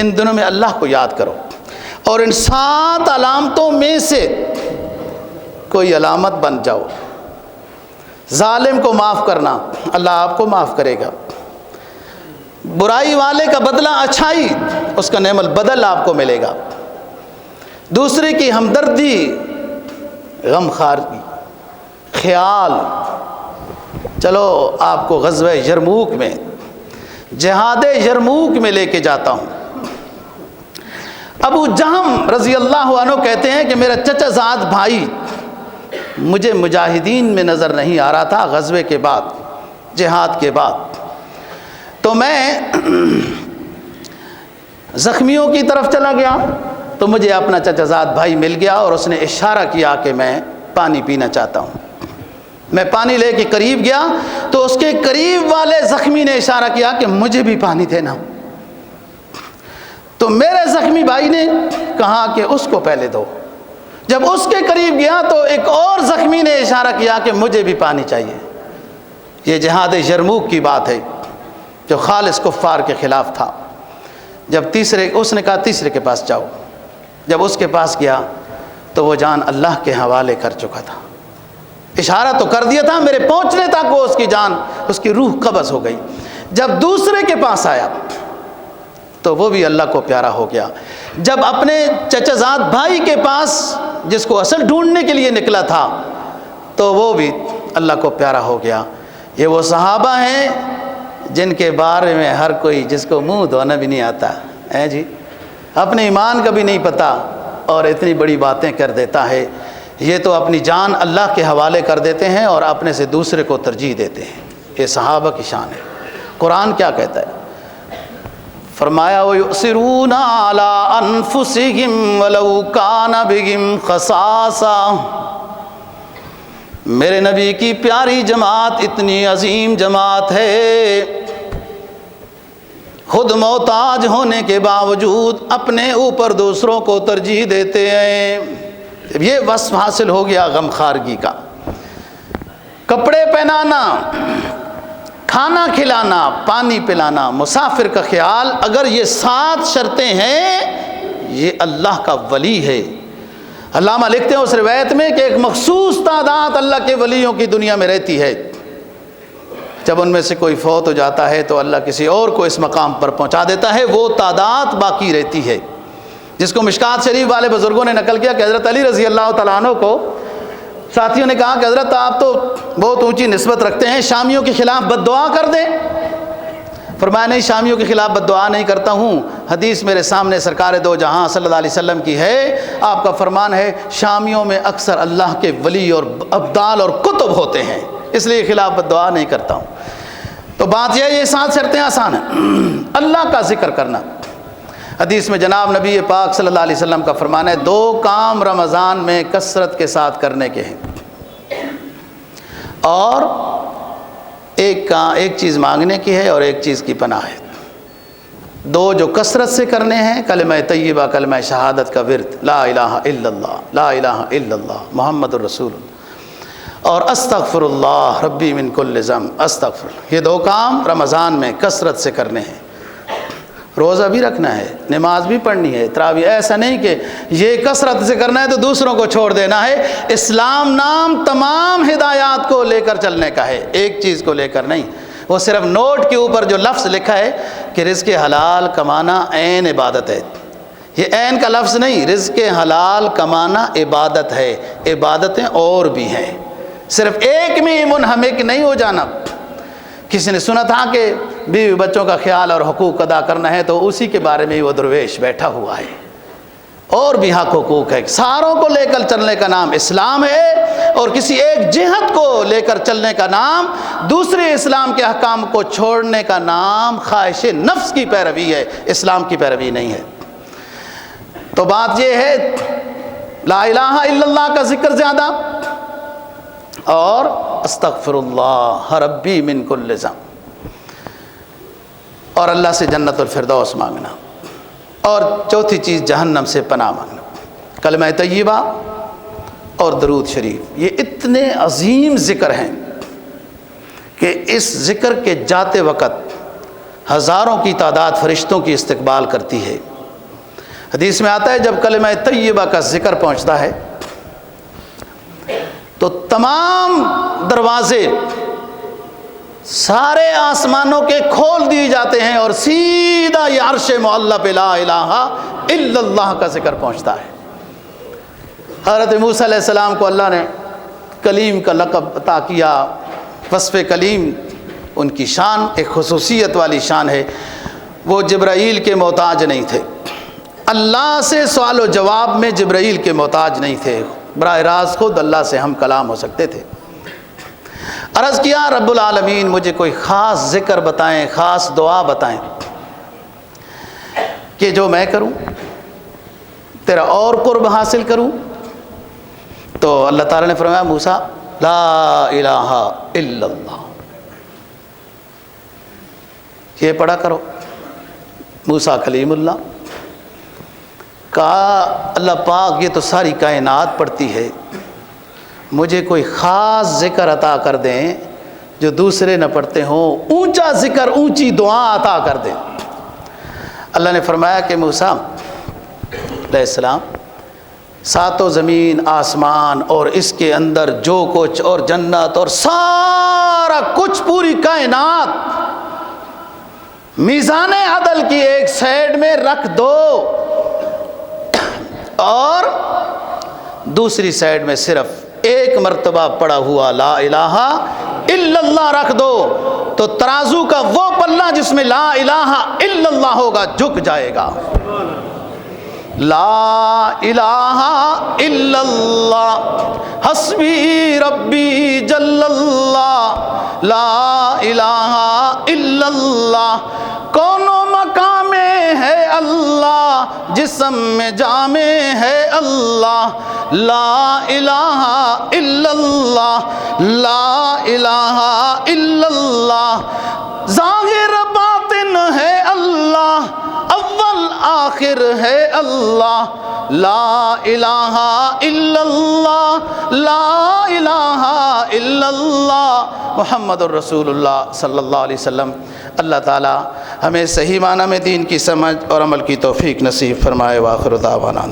ان دنوں میں اللہ کو یاد کرو. اور ان 7 علامتوں میں سے کوئی علامت بن جاؤ. ظالم کو معاف کرنا، اللہ آپ کو معاف کرے گا. برائی والے کا بدلہ اچھائی، اس کا نعم البدل آپ کو ملے گا. دوسرے کی ہمدردی، غم خوار کی خیال. چلو آپ کو غزوہ یرموک میں، جہاد یرموک میں لے کے جاتا ہوں. ابو جہم رضی اللہ عنہ کہتے ہیں کہ میرا چچا زاد بھائی مجھے مجاہدین میں نظر نہیں آ رہا تھا غزوے کے بعد، جہاد کے بعد. تو میں زخمیوں کی طرف چلا گیا تو مجھے اپنا چچا زاد بھائی مل گیا اور اس نے اشارہ کیا کہ میں پانی پینا چاہتا ہوں. میں پانی لے کے قریب گیا تو اس کے قریب والے زخمی نے اشارہ کیا کہ مجھے بھی پانی دینا. تو میرے زخمی بھائی نے کہا کہ اس کو پہلے دو. جب اس کے قریب گیا تو ایک اور زخمی نے اشارہ کیا کہ مجھے بھی پانی چاہیے. یہ جہاد یرموک کی بات ہے جو خالص کفار کے خلاف تھا. جب اس نے کہا تیسرے کے پاس جاؤ. جب اس کے پاس گیا تو وہ جان اللہ کے حوالے کر چکا تھا. اشارہ تو کر دیا تھا، میرے پہنچنے تک وہ اس کی جان، اس کی روح قبض ہو گئی. جب دوسرے کے پاس آیا تو وہ بھی اللہ کو پیارا ہو گیا. جب اپنے چچا زاد بھائی کے پاس جس کو اصل ڈھونڈنے کے لیے نکلا تھا تو وہ بھی اللہ کو پیارا ہو گیا. یہ وہ صحابہ ہیں جن کے بارے میں ہر کوئی، جس کو منہ دھونا بھی نہیں آتا ہے جی، اپنے ایمان کا بھی نہیں پتہ اور اتنی بڑی باتیں کر دیتا ہے. یہ تو اپنی جان اللہ کے حوالے کر دیتے ہیں اور اپنے سے دوسرے کو ترجیح دیتے ہیں. یہ صحابہ کی شان ہے. قرآن کیا کہتا ہے؟ فرمایا وَيُؤْثِرُونَ عَلَىٰ أَنفُسِهِمْ وَلَوْ كَانَ بِهِمْ خَصَاصَةٌ. میرے نبی کی پیاری جماعت اتنی عظیم جماعت ہے، خود محتاج ہونے کے باوجود اپنے اوپر دوسروں کو ترجیح دیتے ہیں. یہ وصف حاصل ہو گیا غمخوارگی کا. کپڑے پہنانا، کھانا کھلانا، پانی پلانا، مسافر کا خیال، اگر یہ 7 شرطیں ہیں، یہ اللہ کا ولی ہے. علامہ لکھتے ہیں اس روایت میں کہ ایک مخصوص تعداد اللہ کے ولیوں کی دنیا میں رہتی ہے، جب ان میں سے کوئی فوت ہو جاتا ہے تو اللہ کسی اور کو اس مقام پر پہنچا دیتا ہے، وہ تعداد باقی رہتی ہے، جس کو مشکات شریف والے بزرگوں نے نقل کیا کہ حضرت علی رضی اللہ تعالیٰ عنہ کو ساتھیوں نے کہا کہ حضرت آپ تو بہت اونچی نسبت رکھتے ہیں، شامیوں کے خلاف بد دعا کر دیں۔ فرمایا نہیں، شامیوں کے خلاف بد دعا نہیں کرتا ہوں، حدیث میرے سامنے سرکار دو جہاں صلی اللہ علیہ وسلم کی ہے، آپ کا فرمان ہے شامیوں میں اکثر اللہ کے ولی اور ابدال اور کتب ہوتے ہیں، اس لیے خلاف بد دعا نہیں کرتا ہوں۔ تو بات یہ 7 شرطیں آسان ہیں۔ اللہ کا ذکر کرنا، حدیث میں جناب نبی پاک صلی اللہ علیہ وسلم کا فرمان ہے 2 کام رمضان میں کثرت کے ساتھ کرنے کے ہیں، اور ایک چیز مانگنے کی ہے اور ایک چیز کی پناہ ہے۔ 2 جو کثرت سے کرنے ہیں، کلمہ طیبہ، کلمہ شہادت کا ورد، لا الہ الا اللہ، لا الہ الا اللہ محمد الرسول اللہ، اور استغفر اللہ ربی من کل ذنب استغفر۔ یہ 2 کام رمضان میں کثرت سے کرنے ہیں، روزہ بھی رکھنا ہے، نماز بھی پڑھنی ہے، تراویح، ایسا نہیں کہ یہ کثرت سے کرنا ہے تو دوسروں کو چھوڑ دینا ہے۔ اسلام نام تمام ہدایات کو لے کر چلنے کا ہے، ایک چیز کو لے کر نہیں۔ وہ صرف نوٹ کے اوپر جو لفظ لکھا ہے کہ رزق حلال کمانا عین عبادت ہے، یہ عین کا لفظ نہیں، رزق حلال کمانا عبادت ہے، عبادتیں اور بھی ہیں، صرف ایک میں منہمک نہیں ہو جانا۔ کسی نے سنا تھا کہ بیوی بچوں کا خیال اور حقوق ادا کرنا ہے تو اسی کے بارے میں وہ درویش بیٹھا ہوا ہے، اور بھی حق حقوق ہے، ساروں کو لے کر چلنے کا نام اسلام ہے، اور کسی ایک جہت کو لے کر چلنے کا نام، دوسرے اسلام کے احکام کو چھوڑنے کا نام خواہش نفس کی پیروی ہے، اسلام کی پیروی نہیں ہے۔ تو بات یہ ہے لا الہ الا اللہ کا ذکر زیادہ، اور استغفر اللہ ربی من کل ذنب، اور اللہ سے جنت الفردوس مانگنا، اور چوتھی چیز جہنم سے پناہ مانگنا، کلمہ طیبہ اور درود شریف۔ یہ اتنے عظیم ذکر ہیں کہ اس ذکر کے جاتے وقت ہزاروں کی تعداد فرشتوں کی استقبال کرتی ہے۔ حدیث میں آتا ہے جب کلمہ طیبہ کا ذکر پہنچتا ہے تو تمام دروازے سارے آسمانوں کے کھول دیے جاتے ہیں، اور سیدھا یہ عرش معلی پہ لا الہ الا اللہ کا ذکر پہنچتا ہے۔ حضرت موسیٰ علیہ السلام کو اللہ نے کلیم کا لقب عطا کیا، وصف کلیم ان کی شان ایک خصوصیت والی شان ہے، وہ جبرائیل کے محتاج نہیں تھے، اللہ سے سوال و جواب میں جبرائیل کے محتاج نہیں تھے، براہ راست خود اللہ سے ہم کلام ہو سکتے تھے۔ عرض کیا رب العالمین مجھے کوئی خاص ذکر بتائیں، خاص دعا بتائیں کہ جو میں کروں تیرا اور قرب حاصل کروں۔ تو اللہ تعالیٰ نے فرمایا موسیٰ لا الہ الا اللہ، یہ پڑھا کرو۔ موسیٰ کلیم اللہ، کہا اللہ پاک یہ تو ساری کائنات پڑھتی ہے، مجھے کوئی خاص ذکر عطا کر دیں جو دوسرے نہ پڑھتے ہوں، اونچا ذکر، اونچی دعا عطا کر دیں۔ اللہ نے فرمایا کہ موسیٰ علیہ السلام، 7 زمین آسمان اور اس کے اندر جو کچھ، اور جنت اور سارا کچھ، پوری کائنات میزان عدل کی ایک سائیڈ میں رکھ دو، اور دوسری سائیڈ میں صرف ایک مرتبہ پڑا ہوا لا الہ الا اللہ رکھ دو، تو ترازو کا وہ پلہ جس میں لا الہ الا اللہ ہوگا جھک جائے گا۔ لا الہ الا اللہ حسبی ربی جل اللہ، لا الہ الا اللہ کونوں مقام ہے اللہ، جسم میں جامع ہے اللہ، لا الہ الا اللہ، لا الہ الا اللہ ظاہر باطن ہے اللہ، اول آخر ہے اللہ، لا الہ الا اللہ، لا الہ الا اللہ محمد الرسول اللہ صلی اللہ علیہ وسلم۔ اللہ تعالی ہمیں صحیح معنی میں دین کی سمجھ اور عمل کی توفیق نصیب فرمائے۔ وآخر دعوانا